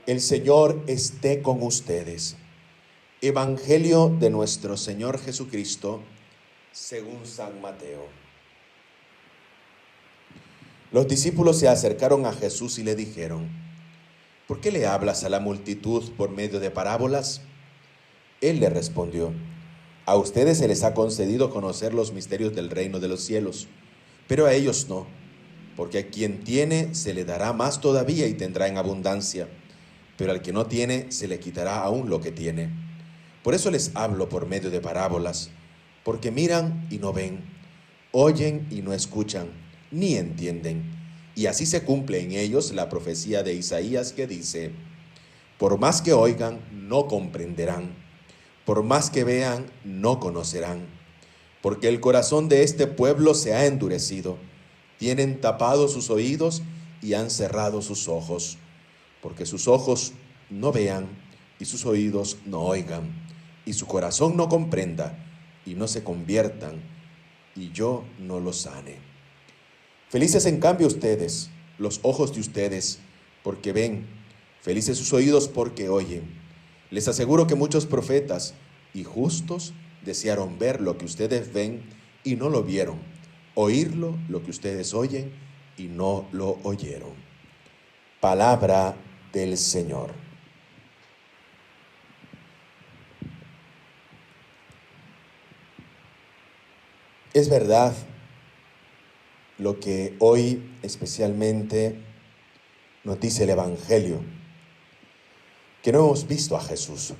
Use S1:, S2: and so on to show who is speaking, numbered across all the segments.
S1: El Señor esté con ustedes. Evangelio de nuestro Señor Jesucristo, según San Mateo. Los discípulos se acercaron a Jesús y le dijeron: ¿por qué le hablas a la multitud por medio de parábolas? Él le respondió: a ustedes se les ha concedido conocer los misterios del reino de los cielos, pero a ellos no, porque a quien tiene se le dará más todavía y tendrá en abundancia, pero al que no tiene se le quitará aún lo que tiene. Por eso les hablo por medio de parábolas, porque miran y no ven, oyen y no escuchan, ni entienden. Y así se cumple en ellos la profecía de Isaías que dice: por más que oigan, no comprenderán, por más que vean, no conocerán, porque el corazón de este pueblo se ha endurecido, tienen tapados sus oídos y han cerrado sus ojos, porque sus ojos no vean y sus oídos no oigan, y su corazón no comprenda y no se conviertan, y yo no los sane. Felices en cambio ustedes, los ojos de ustedes, porque ven, felices sus oídos porque oyen. Les aseguro que muchos profetas y justos desearon ver lo que ustedes ven y no lo vieron, oírlo lo que ustedes oyen y no lo oyeron. Palabra del Señor. Es verdad lo que hoy especialmente nos dice el Evangelio, que no hemos visto a Jesús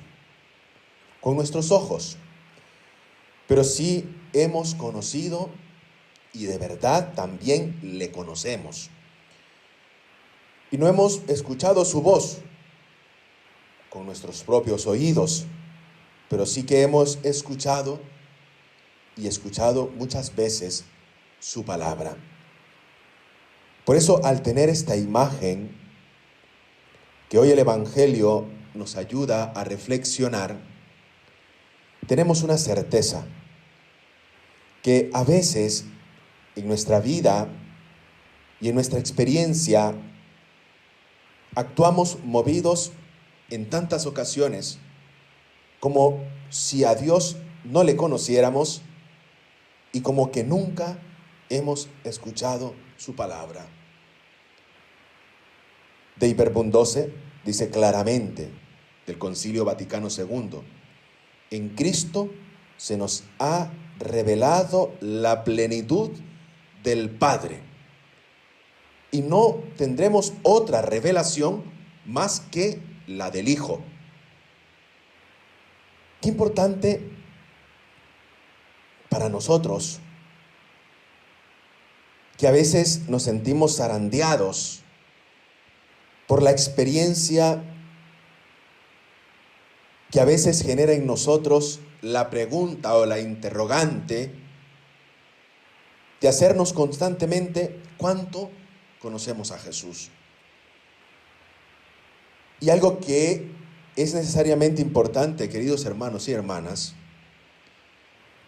S1: con nuestros ojos, pero sí hemos conocido y de verdad también le conocemos. Y no hemos escuchado su voz con nuestros propios oídos, pero sí que hemos escuchado muchas veces su palabra. Por eso, al tener esta imagen que hoy el Evangelio nos ayuda a reflexionar, tenemos una certeza que a veces en nuestra vida y en nuestra experiencia actuamos movidos en tantas ocasiones como si a Dios no le conociéramos y como que nunca hemos escuchado su palabra. Dei Bundose dice claramente del Concilio Vaticano II: en Cristo se nos ha revelado la plenitud del Padre y no tendremos otra revelación más que la del Hijo. Qué importante para nosotros que a veces nos sentimos zarandeados por la experiencia que a veces genera en nosotros la pregunta o la interrogante de hacernos constantemente: ¿cuánto conocemos a Jesús? Y algo que es necesariamente importante, queridos hermanos y hermanas,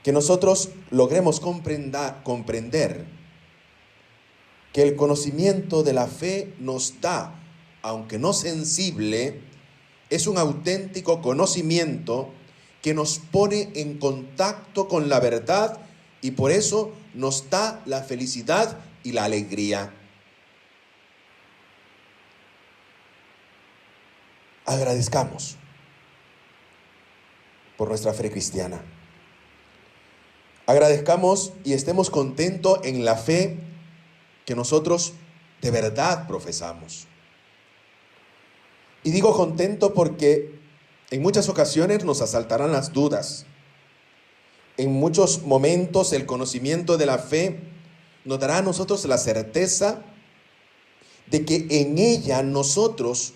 S1: que nosotros logremos comprender que el conocimiento de la fe nos da, aunque no sensible, es un auténtico conocimiento que nos pone en contacto con la verdad y por eso nos da la felicidad y la alegría. Agradezcamos por nuestra fe cristiana. Agradezcamos y estemos contentos en la fe que nosotros de verdad profesamos. Y digo contento porque en muchas ocasiones nos asaltarán las dudas. En muchos momentos el conocimiento de la fe nos dará a nosotros la certeza de que en ella nosotros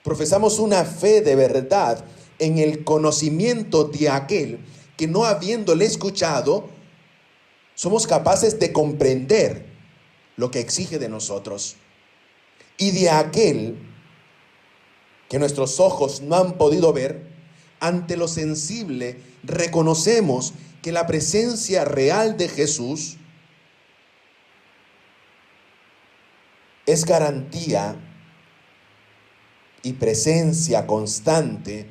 S1: profesamos una fe de verdad en el conocimiento de aquel que, no habiéndole escuchado, somos capaces de comprender lo que exige de nosotros. Y de aquel que nuestros ojos no han podido ver, ante lo sensible reconocemos que la presencia real de Jesús es garantía y presencia constante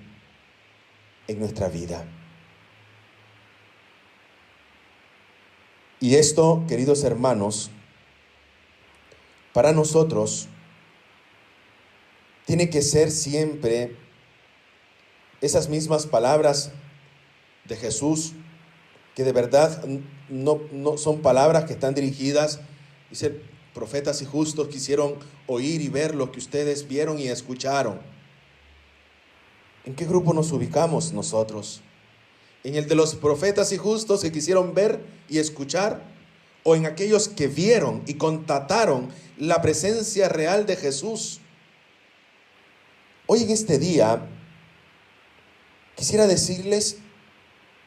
S1: en nuestra vida. Y esto, queridos hermanos, para nosotros tiene que ser siempre esas mismas palabras de Jesús, que de verdad no son palabras que están dirigidas, dice, profetas y justos quisieron oír y ver lo que ustedes vieron y escucharon. ¿En qué grupo nos ubicamos nosotros? ¿En el de los profetas y justos que quisieron ver y escuchar? ¿O en aquellos que vieron y constataron la presencia real de Jesús? Hoy en este día quisiera decirles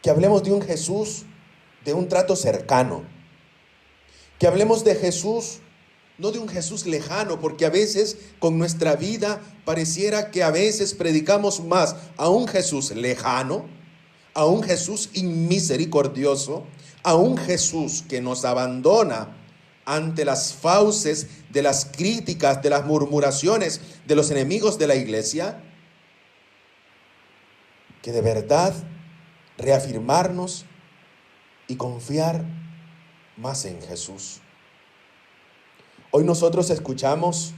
S1: que hablemos de un Jesús de un trato cercano, que hablemos de Jesús, no de un Jesús lejano, porque a veces con nuestra vida pareciera que a veces predicamos más a un Jesús lejano, a un Jesús inmisericordioso, a un Jesús que nos abandona ante las fauces de las críticas, de las murmuraciones de los enemigos de la iglesia, que de verdad reafirmarnos y confiar más en Jesús. Hoy nosotros escuchamos,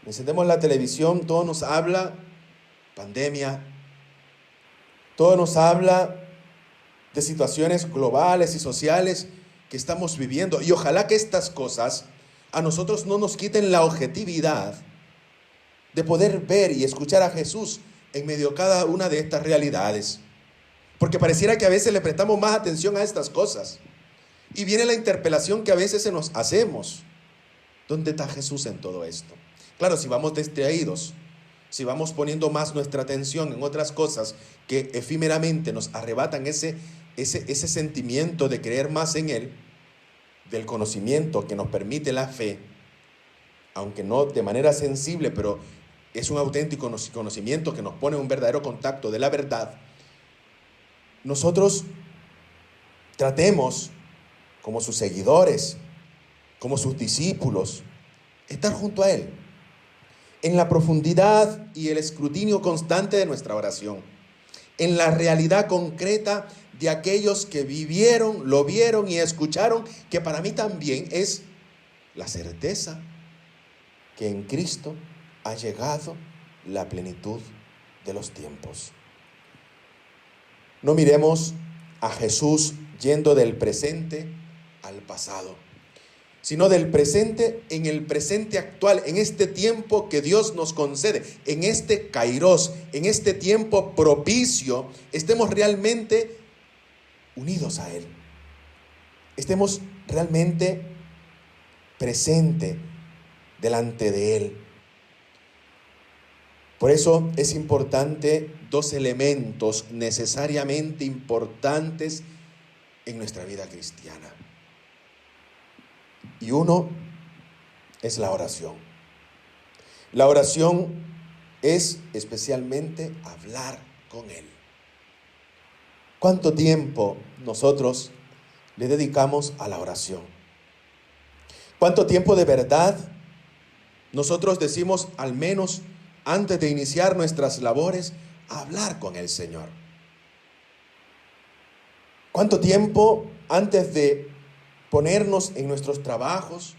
S1: encendemos la televisión, todo nos habla pandemia, todo nos habla de situaciones globales y sociales que estamos viviendo. Y ojalá que estas cosas a nosotros no nos quiten la objetividad de poder ver y escuchar a Jesús en medio de cada una de estas realidades. Porque pareciera que a veces le prestamos más atención a estas cosas. Y viene la interpelación que a veces se nos hacemos. ¿Dónde está Jesús en todo esto? Claro, si vamos distraídos, si vamos poniendo más nuestra atención en otras cosas que efímeramente nos arrebatan ese sentimiento de creer más en Él, del conocimiento que nos permite la fe, aunque no de manera sensible, pero es un auténtico conocimiento que nos pone en un verdadero contacto de la verdad, nosotros tratemos, como sus seguidores, como sus discípulos, estar junto a Él, en la profundidad y el escrutinio constante de nuestra oración, en la realidad concreta de aquellos que vivieron, lo vieron y escucharon, que para mí también es la certeza que en Cristo ha llegado la plenitud de los tiempos. No miremos a Jesús yendo del presente al pasado, sino del presente en el presente actual, en este tiempo que Dios nos concede, en este kairos, en este tiempo propicio, estemos realmente unidos a Él. Estemos realmente presente delante de Él. Por eso es importante dos elementos necesariamente importantes en nuestra vida cristiana. Y uno es la oración. La oración es especialmente hablar con Él. ¿Cuánto tiempo nosotros le dedicamos a la oración? ¿Cuánto tiempo de verdad nosotros decimos, al menos antes de iniciar nuestras labores, a hablar con el Señor? ¿Cuánto tiempo antes de ponernos en nuestros trabajos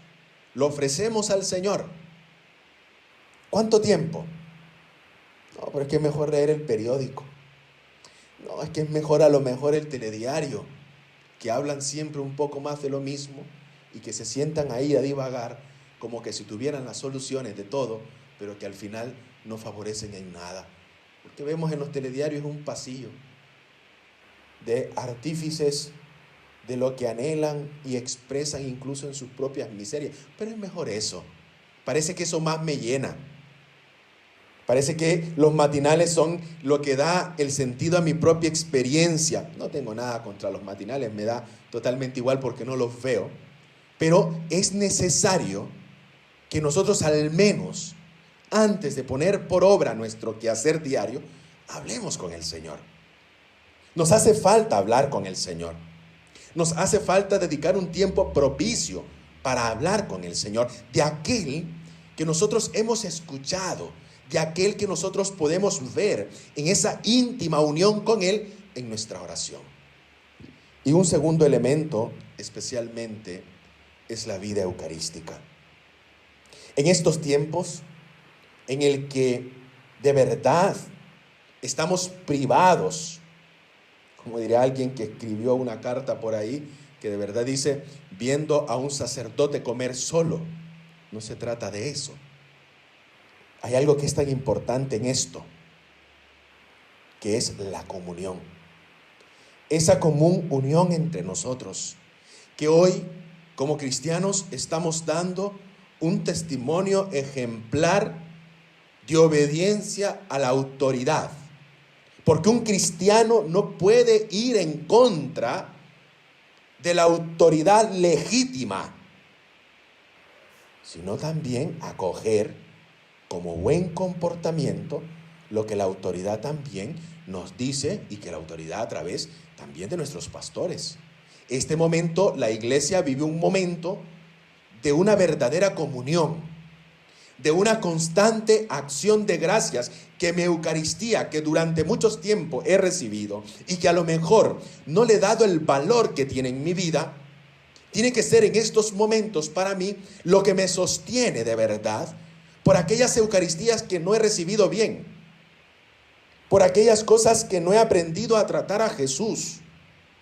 S1: lo ofrecemos al Señor? ¿Cuánto tiempo? No, pero es que es mejor leer el periódico. No, es que es mejor a lo mejor el telediario, que hablan siempre un poco más de lo mismo y que se sientan ahí a divagar como que si tuvieran las soluciones de todo, pero que al final no favorecen en nada. Porque vemos en los telediarios un pasillo de artífices de lo que anhelan y expresan incluso en sus propias miserias. Pero es mejor eso. Parece que eso más me llena. Parece que los matinales son lo que da el sentido a mi propia experiencia. No tengo nada contra los matinales, me da totalmente igual porque no los veo. Pero es necesario que nosotros al menos, antes de poner por obra nuestro quehacer diario, hablemos con el Señor. Nos hace falta hablar con el Señor. Nos hace falta dedicar un tiempo propicio para hablar con el Señor, de aquel que nosotros hemos escuchado, de aquel que nosotros podemos ver en esa íntima unión con Él en nuestra oración. Y un segundo elemento, especialmente, es la vida eucarística. En estos tiempos en el que de verdad estamos privados, como diría alguien que escribió una carta por ahí, que de verdad dice, viendo a un sacerdote comer solo. No se trata de eso. Hay algo que es tan importante en esto, que es la comunión. Esa común unión entre nosotros, que hoy como cristianos estamos dando un testimonio ejemplar de obediencia a la autoridad. Porque un cristiano no puede ir en contra de la autoridad legítima, sino también acoger como buen comportamiento lo que la autoridad también nos dice y que la autoridad a través también de nuestros pastores. Este momento, la iglesia vive un momento de una verdadera comunión, de una constante acción de gracias que mi Eucaristía, que durante mucho tiempo he recibido y que a lo mejor no le he dado el valor que tiene en mi vida, tiene que ser en estos momentos para mí lo que me sostiene de verdad por aquellas Eucaristías que no he recibido bien, por aquellas cosas que no he aprendido a tratar a Jesús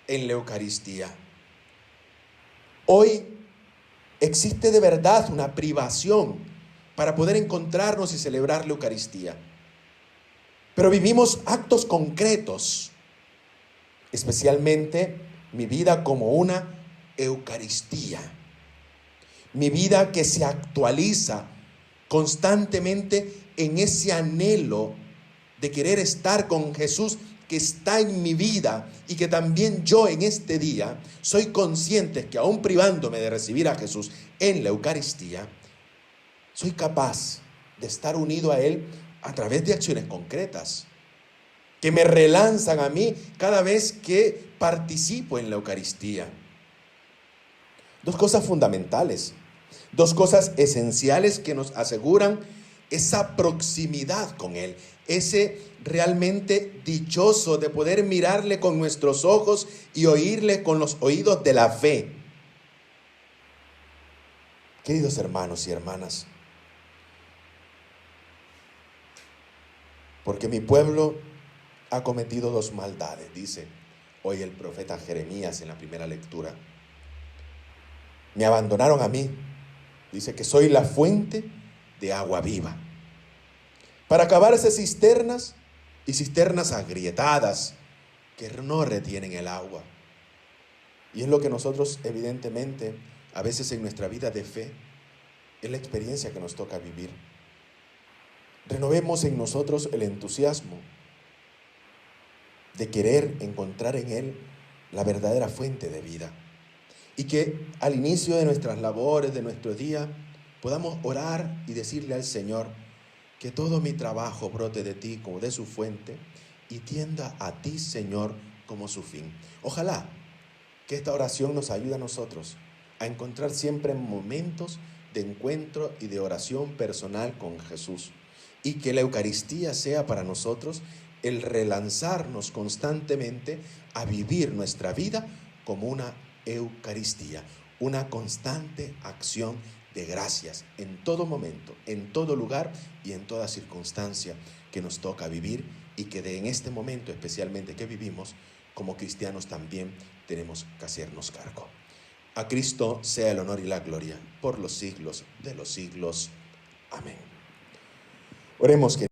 S1: en la Eucaristía. Hoy existe de verdad una privación para poder encontrarnos y celebrar la Eucaristía. Pero vivimos actos concretos, especialmente mi vida como una Eucaristía. Mi vida que se actualiza constantemente en ese anhelo de querer estar con Jesús que está en mi vida y que también yo en este día soy consciente que aún privándome de recibir a Jesús en la Eucaristía, soy capaz de estar unido a Él a través de acciones concretas que me relanzan a mí cada vez que participo en la Eucaristía. Dos cosas fundamentales, dos cosas esenciales que nos aseguran esa proximidad con Él, ese realmente dichoso de poder mirarle con nuestros ojos y oírle con los oídos de la fe. Queridos hermanos y hermanas, porque mi pueblo ha cometido dos maldades, dice hoy el profeta Jeremías en la primera lectura. Me abandonaron a mí, dice que soy la fuente de agua viva, para cavarse cisternas y cisternas agrietadas que no retienen el agua. Y es lo que nosotros evidentemente a veces en nuestra vida de fe es la experiencia que nos toca vivir. Renovemos en nosotros el entusiasmo de querer encontrar en Él la verdadera fuente de vida. Y que al inicio de nuestras labores, de nuestro día, podamos orar y decirle al Señor que todo mi trabajo brote de ti como de su fuente y tienda a ti, Señor, como su fin. Ojalá que esta oración nos ayude a nosotros a encontrar siempre momentos de encuentro y de oración personal con Jesús. Y que la Eucaristía sea para nosotros el relanzarnos constantemente a vivir nuestra vida como una Eucaristía, una constante acción de gracias en todo momento, en todo lugar y en toda circunstancia que nos toca vivir y que en este momento especialmente que vivimos como cristianos también tenemos que hacernos cargo. A Cristo sea el honor y la gloria por los siglos de los siglos. Amén. Oremos que